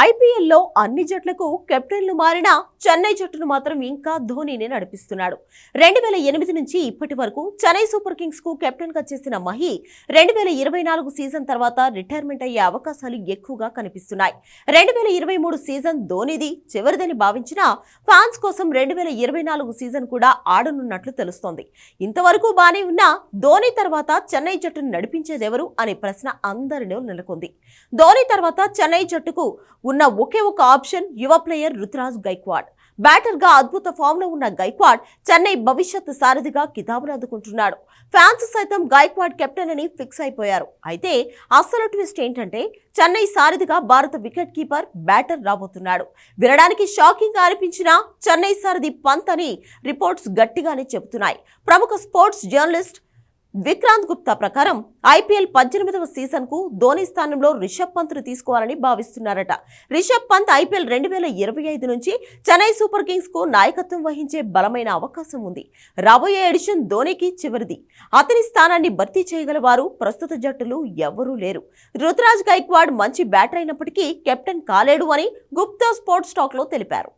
ఐపీఎల్లో అన్ని జట్లకు కెప్టెన్లు మారినా చెన్నై జట్టును మాత్రం ఇంకా ధోనీనే నడిపిస్తున్నాడు. 2008 నుంచి ఇప్పటి వరకు చెన్నై సూపర్ కింగ్స్ కు కెప్టెన్ గా చేసిన మహి 2024 సీజన్ తర్వాత రిటైర్మెంట్ అయ్యే అవకాశాలు ఎక్కువగా కనిపిస్తున్నాయి. 2023 సీజన్ ధోనీది చివరిదని భావించినా ఫ్యాన్స్ కోసం 2024 సీజన్ కూడా ఆడనున్నట్లు తెలుస్తోంది. ఇంతవరకు బానే ఉన్నా ధోనీ తర్వాత చెన్నై జట్టును నడిపించేదెవరు అనే ప్రశ్న అందరిలో నెలకొంది. ధోనీ తర్వాత చెన్నై జట్టుకు ఉన్న ఒకే ఒక ఆప్షన్ యువ ప్లేయర్ రుతురాజ్ గైక్వాడ్. బ్యాటర్ గా అద్భుత ఫామ్ లో ఉన్న గైక్వాడ్ చెన్నై భవిష్యత్ సారథిగా కితాబులు అందుకుంటున్నాడు. ఫ్యాన్స్ సైతం గైక్వాడ్ కెప్టెన్ అని ఫిక్స్ అయిపోయారు. అయితే అసలు ట్విస్ట్ ఏంటంటే చెన్నై సారథిగా భారత వికెట్ కీపర్ బ్యాటర్ రాబోతున్నాడు. వినడానికి షాకింగ్ గా అనిపించిన చెన్నై సారథి పంత్ అని రిపోర్ట్స్ గట్టిగానే చెబుతున్నాయి. ప్రముఖ స్పోర్ట్స్ జర్నలిస్ట్ విక్రాంత్ గుప్తా ప్రకారం ఐపీఎల్ 18వ సీజన్ కు ధోనీ స్థానంలో రిషబ్ పంత్ ను తీసుకోవాలని భావిస్తున్నారట. రిషబ్ పంత్ ఐపీఎల్ 2025 నుంచి చెన్నై సూపర్ కింగ్స్ కు నాయకత్వం వహించే బలమైన అవకాశం ఉంది. రాబోయే ఎడిషన్ ధోనీకి చివరిది. అతని స్థానాన్ని భర్తీ చేయగల వారు ప్రస్తుత జట్టులు ఎవ్వరూ లేరు. రుతురాజ్ గైక్వాడ్ మంచి బ్యాటర్ అయినప్పటికీ కెప్టెన్ కాలేడు అని గుప్తా స్పోర్ట్స్ టాక్ లో తెలిపారు.